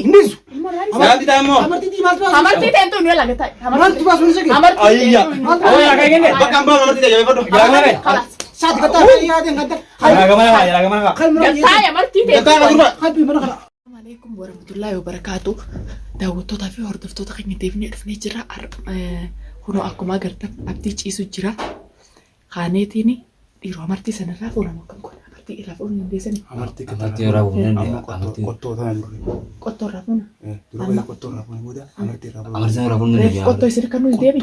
Indisi. Saanti taamo. Amartii tentu ni lagi tay. Amartii basu ni segi. Ayya. Oh ya kayak gini. Bakka ambaa amartii tajaajila fadhu. Kalas. Saat kata ya dia kata. Jaga mana kak? Gatai amartii tentu. Gataa gurba. Happy mana kana. Assalamualaikum warahmatullahi wabarakatuh. Daawwattoota fi hordoftoota keenya deebinee dhufnee jira. Kunoo akkuma agartan abdii ciisu jira. Kaaneetiin dhiiroo amartii sanarraa fuudhamu kan godha. Amartii irraa fuudhuun hin deessani. Amartii irraa fuudhuun amartii. Qottoo tanaan duri. Qottoo irraa fuudhuun. Dura qottoo irraa fuudhuun booda amartii irraa fuudhuun. Amartii irraa fuudhuun Reef qottoo isin kan nuyi deebi.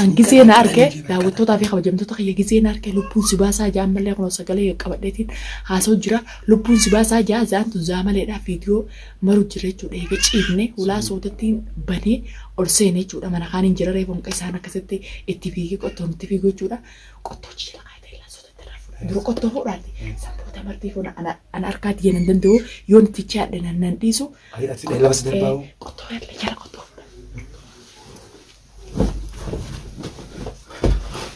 An gisee na arge daawwattootaa fi kabajamtoota kiyya gisee na arge lubbuun si baasaa jaa ammallee kunoo sagalee qabadheetiin haasa'u jira. Lubbuun si baasaa jaa zaantu zaamaleedhaa viidiyoo maru jira jechuudha. Eega ciifne hulaa sootattiin banee ol seenee jechuudha. Mana kaan hin jira reefu muka isaan akkasitti itti fiigee qottoon itti fiiguu jechuudha. Qottoo jila kaayitee ilaa sootatti irraa fuudha. Dura qottoo fuudhaati. Sanboota amartii fuuna ana harkaatti jennaan danda'u yoo nuti chaadhe nan dhiisu. Qottoo yaadla jala qottoo.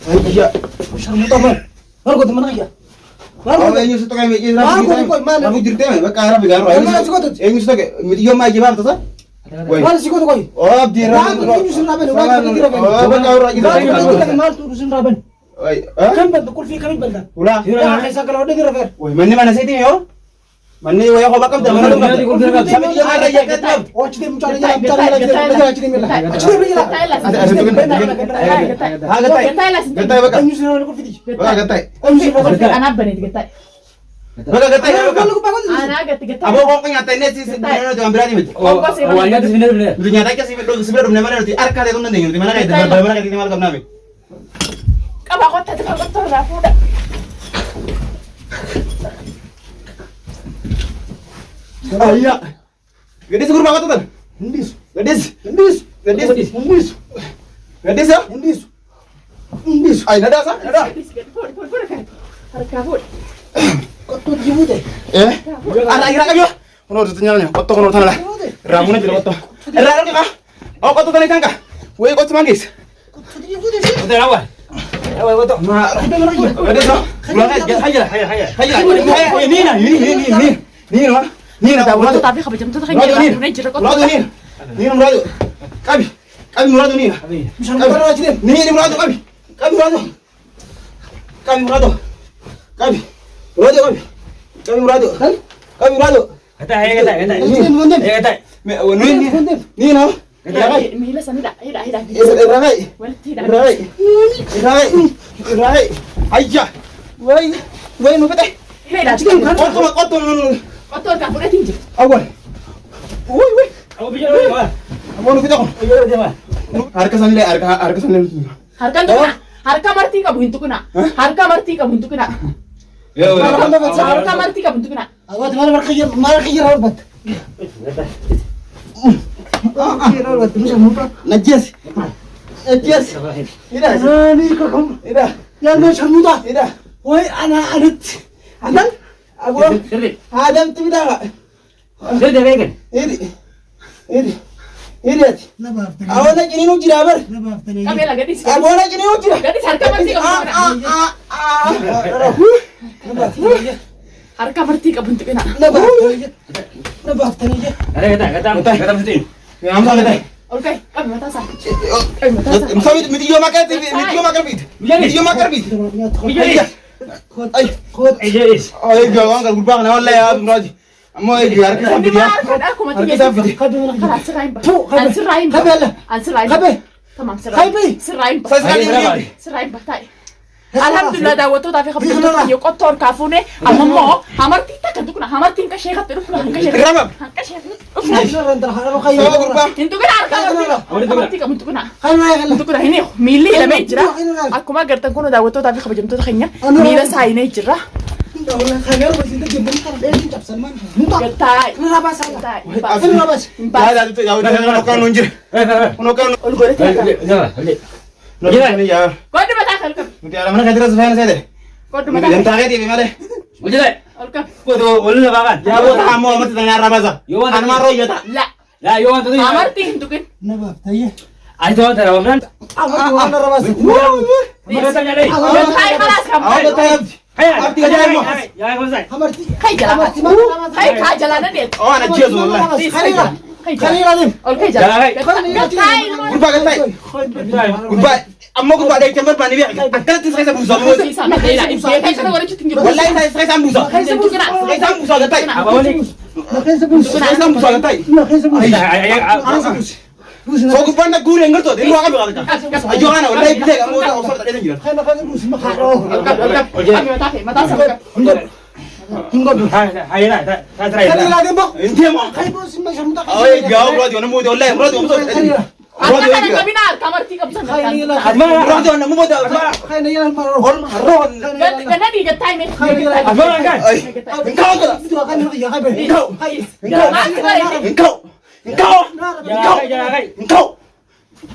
Ayya. Sharmuta man. Margo teman aja. Margo eenyu situ kami ini. Margo jirte bakka arabi garu. Eenyu situ ke video ma jibab tasa. Mal sih kau koi. Oh abdi Mal tu dusun raben. Oh bakka ora gitu. Mal tu dusun raben. Ay. Kan bantu kulfi kami bantu. Ula. Ya kaisa kalau ada dirafer. Woi mana sih yo? Manni waya ko bakam da mana ko. Sabi dia mara ya katam. Oh cide mencari jalan cide mila. Cide mila. Ha gatai. Gatai bakka. Anyu sih orang kulfi di. Bakka gatai. Anyu sih orang kulfi. Anak benih gatai. Bakka gatai. Kalau kau bangun. Anak gatai. Abo ko ngatain ne sih sebenarnya jangan berani mati. Awalnya tuh sebenarnya. Dunia tak kasih sebenarnya mana nanti arka itu nanti di mana kayak mana kayak di mana kamu nabi. Kamu kau tadi kau betul rafu dah. Iya. Gadis guru banget tuh. Indis. Gadis. Gadis ya? Indis. Ay nada sa? Nada. Harga food. Kau tuh jimu deh. Ara ira kayo. Ono tutunya koto kono tanala. Ramuna jero koto. Ra ka. Oh koto tani tangka. Woi koto manggis. Kau tuh jimu deh. Betul awal. Awal koto. Ma, Udah mana aja. gadis no. Pulang aja. Hayya. Ini no. Ini na Daawwattoota tapi kabajamtoota keenya irraa fuudhee jira qottoo. Muradu ni. Ni muradu. Kabi muradu ni. Misalnya mana aja deh. Ni muradu kabi. Kabi muradu. Gatai. Ni no. Miila sanidha. Hidha. Ragai. Walitti hidha. Ragai. Ayya. Woi nu bete. Hidha. Koto. Qottoo harkaa fudhatiin jira. Awal. Woi. Aku bicara apa? Amo nu bete ko. Bicara apa? Harka sanile. Harkaan tukuna. Harka martii qabu hin tukuna. Harka martii qabu hin tukuna. Harka martii qabu hin tukuna. Awat mana kaya rawat bat. Rawat bisa muka. Najas. Ida. Ni kau kamu. Ida. Yang dah sharmuta. Ida. Woi anak. Adam. Aku Adam tu tidak. Sudah vegan. Ini. Awak nak ini nu jira ber. Kamela gadis. Awak nak ini nu jira. Gadis harka martii qabu hin tukuna. Harka martii qabu hin tukuna. Nabaf tani je. Kata mesti. Am sa bete. Okay, qabi mataa isaa. Msawi mitiyo makar bit. Bicara. Ay. Ajaris. Ay gawan ka gurbang na wallahi ya muraji. Amma ay harka sa bidiya. Akkuma tiyya. Karaa sirraa hin bahu. An sirraa hin bahu. Kabe. Tamam sirraa hin bahu. Sirraa hin bahu taa'e. Alhamdulillah daawwattootaa fi kabajamtoota keenya qottoo harkaa fuune amma immoo hamartii takka tukuna hamartiin qashee qatte dhufna hanqashee hin tukuna harkaa hamartii qabu hin tukuna hin miilli hidhamee jira akkuma agartan kun daawwattootaa fi kabajamtoota keenya miila isaa hinee jira. Kode mata kalkam. Nanti ada mana kira saya saya deh. Kode mata. Yang terakhir di mana? Bicara. Kalkam. Foto ulun apa kan? Ya buat kamu amat tengah rabaza. An maro ya tak. La. Yo antu. Amarti hintukin. Nabaf tanya. Ayo tara wamran. Aku rawat. Mana tanya deh. Gantai kelas kamu. Awak betul. Hayya. Abdi gajah mo. Yaa komsai. Amarti. Kai jala. Kai ka jala na net. Oh ana jesu wallahi. Khanira. Kai jala. Khanira dim. Ol kai jala. Khanira. Gurba gatai. Gurba amma gurba dai chamber pani bi. Akal tis kaisa busa mo. Sisa na dai na. Kai kana wala chutin. Wallahi sai kaisa busa. Kaisa busa gatai. Apa boleh? Nakhay sa bus. Kaisa busa gatai. Nakhay sa bus. Ay. So gurba na gure ngerto. Dilo ka bi ka. Ayo ana wallahi bi ka mo ta offer ta dai. Nakhay sa bus makaro. Kami mata sa. Hingga. Hayya na. Ta try. Khanira dim ba? Inte mo. Khay bus mashamta. Ay gaw bro di ona mo wallahi bro di offer ta dai. Ata kana kami na kamar ti kabsan. Khanira. Bro di ona mo da. Khanira maro. Ron. Kana di ga time. Apa kan? Ay. Engkau ka. Itu akan ya khay. Engkau. Engkau. Engkau. Jangan. Engkau.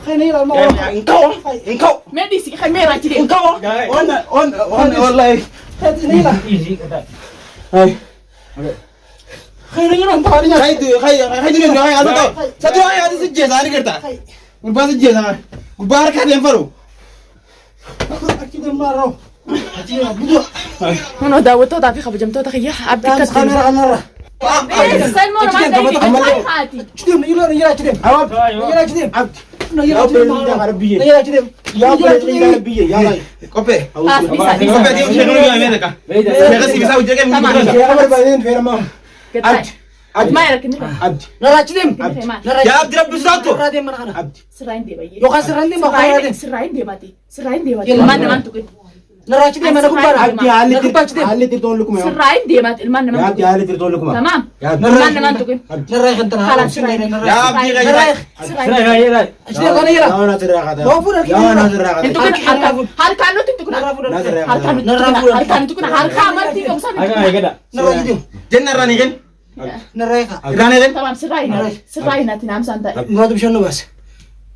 Khanira maro. Engkau. Engkau. Medisi kai mera ti de. Engkau. On wallahi. Khanira. Easy kata. Ay. Khanira ang pari niya. Khay tu khay adu to. Satu ay adu sejje sari kerta. Gurba sejje sa. Gurba ka dem faru. Akide maro. Akide budu. Ano daawatoo fi kabajamtoota kiyya abdi ka Khanira. Salmo na ma dai hati. Chidem ila ila chidem. Awak. Ila chidem. Na Ya ila chidem. beli da arabiye. Na ila chidem. Ya beli da arabiye. Ya lai. Kope. Kope dia chenu ni ame ka. Mereka sih bisa ujung kan. Ya kabar bayin ferma. Ma era kini. Abdi. Na chidem. Ya abdi rabbi satu. Radem mana kana. Abdi. Serain de bayi. Yo kasran dem bakara. Serain de mati. Serain de mati. Yalla. Ilman naman tukin. Na chidem mana kubara. Abdi ali tirton lukum ya. Serain de mati. Ilman Ya naman abdi tukin. ali tirton lukum. Tamam. Ya abdi. Ilman naman tukin. Na ray kan tara. Kalas serain. Ya abdi ka ya. Cerai hayya. Chidem kana ila. Ya na tira kata. Wafur Ya na tira kata. Itu kan harka no tukun. Harka no tukun. Harka mati kamu sabi. Agak agak dah. Na ray chidem. Jenna rani kan? Na ray ka. Rani kan? Tamam serain. Serain nanti nam santa. Ngadu bishano bas.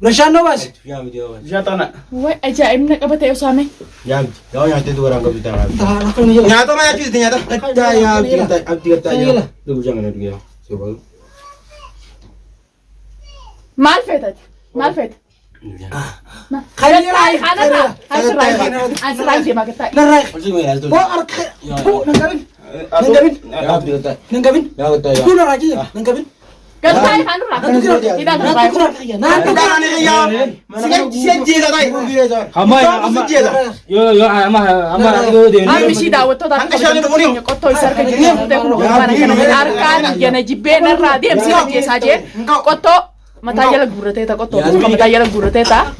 Rashano bas. Ya video. Ya tana. Wai ajaib nak apa tayo usame. Ya abdi. Ya nyate tu orang kau bicara. Ta nakal ni ila. Nyata mana cuci nyata? Ada ya abdi kata ya. Lu jangan ada dia. Coba. Malfetat. Malfet. Khanira. Serain de magata. Na ray. Masih mai tu. Bo arka. Bu nangabin. Ya abdi kata. Nangabin. Ya kata ya. Bu na ray chidem. Nangabin. Gantai hanu ra. Tidak Na ra. tukura kaya. Na Ada rani kan ya. Sejje dah tai. Hamba yo ama itu dia. Ami shi daawatoo ta qottoo isaa kan jiru harkaan yana jibbeen irraa deemsi hojjeesaa jee qottoo mataa jala guurratee ta qottoo mataa jala guurratee ta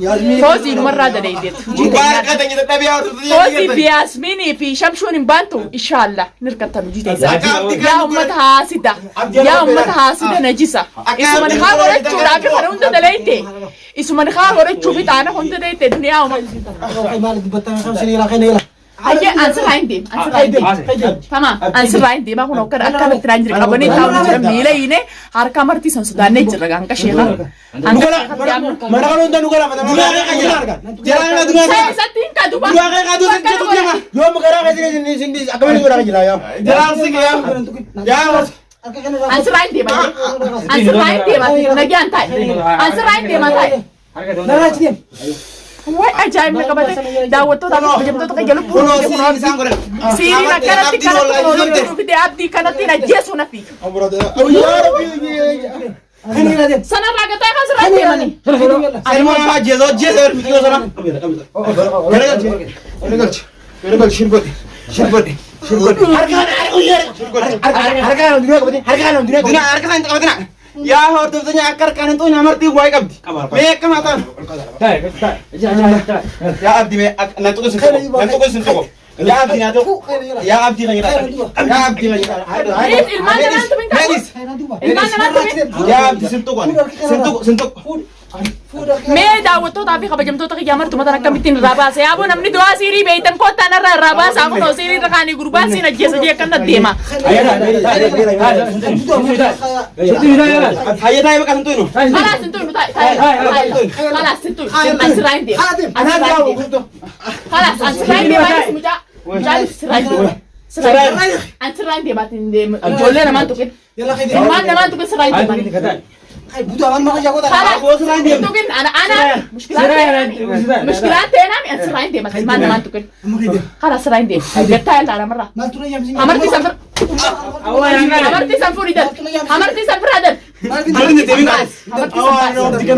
foosii dhumarraa dadeedeet Bubar kata kita tapi harus foosii fi yaasmiinii fi shamshuun hin baantu inshaalla nirkattan hojii teessaa yaa ummata haasida yaa ummata haasida najisa isuman haa godhachuudhaaf kana hunda daleeyte isuman haa godhachuuf ixaana hunda daleeyte duniyaa ummata Ay mal dibatan kam sinira khanira. Aje ansirain dem. Tamam. Ansirain dem aku nokar akan tranjir kabani tahu jira mila ini harka marti sansudan ne jira angka shekha. Mana kalau undan ukara mata. Dua kali kan. Jalan na dua. Saya satin kadu ba. Dua kali kadu satu dia mah. Yo magara kasi ni sindi akamani ukara jila ya. Jalan sing ya. Ya. Arka khanira. Ansirain dem aja. Ansirain dem aja. Lagi antai. Ansirain dem antai. Na ray chidem. Wah ajaib nak kabate. Daawatoo tapi jam tu tak jalan pun. Siri nak kanati kanati video abdi kanati na jesu na fi. Khanira dem. Sana ragata kan ansirain dem ani. Saya mau apa jezo mikir sana. Kerja shirbati. Harga dunia. Ya harus tuanya akar kanan tuh nyamarti gue abdi. Mereka mata. Ya abdi nanti tuh sentuh. Ya abdi nanti. Ya abdi lagi. Ya abdi lagi. Ilman naman tu minta. Ilman naman tu. Ya abdi sentuh kan. Sentuh. Mee daawwattoota fi kabajamtoota qiyyaamar tumata akkamitti rabaasa yaaboo namni du'aa siirii beeytan kottaan irraa rabaasa kunoo siirii irra kaanii gurbaan siin ajjeesa jee akkana deema. Hayya taa'ee bakka sentuh nu. Kalaas hin tuynu kalaas hin tuynu ansiraan deema. Kalaas ansiraan deema anis mucaa ansiraan deemaatiin deema ijoollee namaan tuqin ilmaan namaan tuqin siraan deema. خاي بودا من ما جاكو خلاص تقول انا مشكلات انا انت سراين دي ما تقول خلاص سراين دي قلت على مره ما ترى يا مزين امرتي سفر امرتي سفر يدل امرتي سفر هذا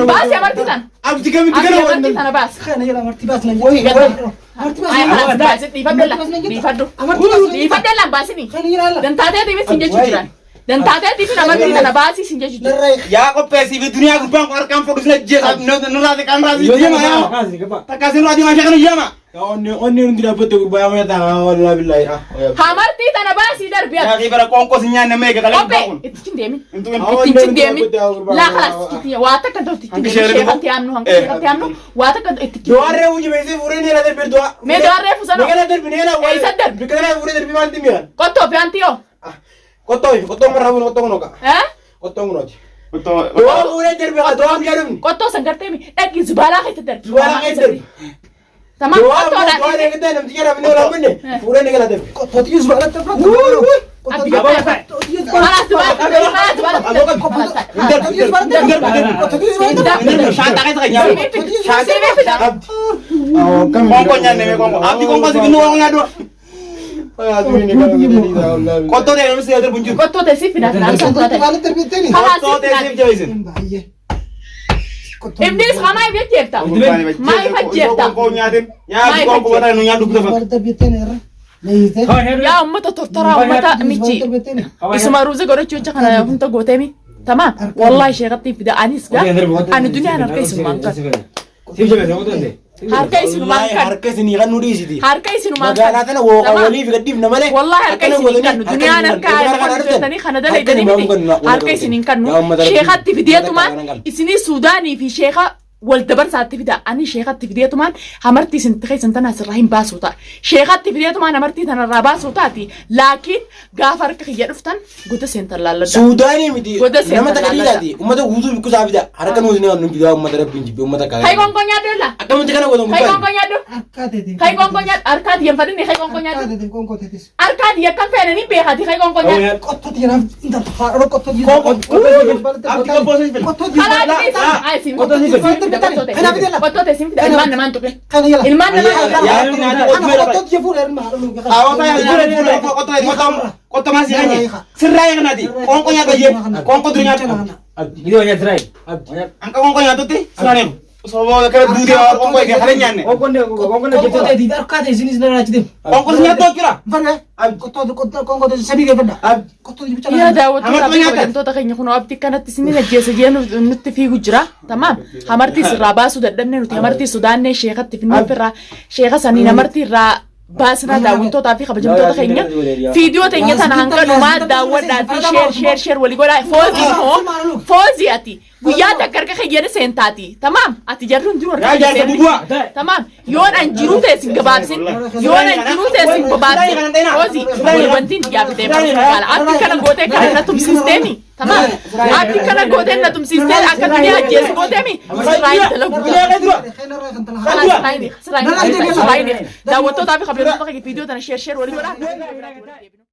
بس يا مرتي تن abdi kami digana مرتي انا بس خانا يلا مرتي باس لنا مرتي باس اي خلاص بس يفضل باسني خانا يلا dan taatee tiifi sin jechuu jiran dan taatee tiifi namartii tana baasii sin jechuu jiran للريخ ya qopheesi fi duniyaa gubbaan qorqaan fodusna jeesa nurraati kan raasi jema ya takkaasi nurraati ma shaqan jema onni hundi dhaabbatte gubbaa ma taa wallahi billahi hamartii tana baasii darbiya ya ki bara qoonqoo si nyaanne meeqa qalee ope ittiin deemin ittiin deemin laa khalaas ittiin waa takka ta'utti ittiin sheekatti amnu hanqa sheekatti amnu waa takka ittiin doarre wuji beesi furini la der birdo mee doarree fusano megala der binela ee isa darbi bikala fure der biman timira qottoo fi antiyoo qotto marra bunu qotto kunoka eh qotto kunooti doa fure der bi doa am jadum qottoo san gartee mi dhaqi zubaalaa keessa darbi wala ay der tamam qottoo doa dhaan ne gida nam tijara bin wala bunne fure ne gala der قطوتي يزبط على التفرد خلاص shanta kai kai nyaru konko nyanne me konko abdi konko si binu wala do qotto de no se der bunju qottoo teessii fidaati naan santaate على التربيتين qotto de sif jawisen ibnis hamaa ibya jeefta maa ifa jeefta konko nyaaden ya abdi konko wala no nyaadu kudafa التربيتين يا ليزه yaa ummata tortoraa ummata michi isuma ruuze godhachuu jecha kana hunda gooteemi tamam wallahi sheekatti fida anis ga ani duniyaan harka isumaan kan harka isumaan kan harka isini kan nudisiti harka isumaan magala tana wo wali fi gadif na male wallahi harka isinin kan duniyaan harka jettanii kana dalaydanii miti harka isinin kan sheekatti fideetumaan isinii suudaanii fi sheeka والدبرسات تبدا اني شيخات فيديوتمان حمرتي سنتخي سنتنا سراهين باسوتا شيخات فيديوتمان حمرتي تنا راباسوتاتي لكن غافرك خيدفتن غوت سنتر لالا سوداني مدي نما تكديداتي امته وزو بكو سابدا حركه نوزني انو بيدا امته ربين جي امته كاي خاي كونكونيا دولا اكم تكنا غودو خاي كونكونيا دو أركادي خاي كونكونيا اركاد ينفدني خاي كونكونيا دو أركادي كونكو تيس اركاد يكن فينني بيخاتي خاي كونكونيا قطوتي يا انت خارو قطوتي قطوتي خلاص اي سين قطوتي سين فدا المان ما انتو خلينا يلا المان ما انا قطوتي يفور ارمى awata ya qotto ma si anye sirray nati konko nya gaje konko dunya Itu hanya cerai. anka konko nya tuti sirane so bo kala dudi or konko ke khale nyanne Kongkong gitu. قطوتي دي أركادي زين راجدين konko nya to kira فنا قطوتي كونكو سبيك فدا قطوتي بيتنا يا داود انتو تخيني كنو ابتي كانت سنين جيسه جينو نت في جرا تمام حمرتي سراباسو ددن نوتي حمرتي سودان شيخه في نفرا شيخه سنين مرتي را باسنا داوتو تافي خبجمتو تخيني فيديو تنيا تانا هانكا نما داود دافي شير ولي غولا فوزي اتي ويا تكرك خيانه سنتاتي تمام اتي جرون دور ya ja ta bubua تمام يون انجرو تيسين غبابسين يون انجرو تيسين غبابسين فوزي وانتين جابتي قال ابي كان غوتي كان نتم سيستمي تمام ابي كان غوتي نتم سيستم اكاديميا جيس غوتمي راي تلغو خلاص راي داوتو تافي خبرتو فيديو تانا شير ولي ولا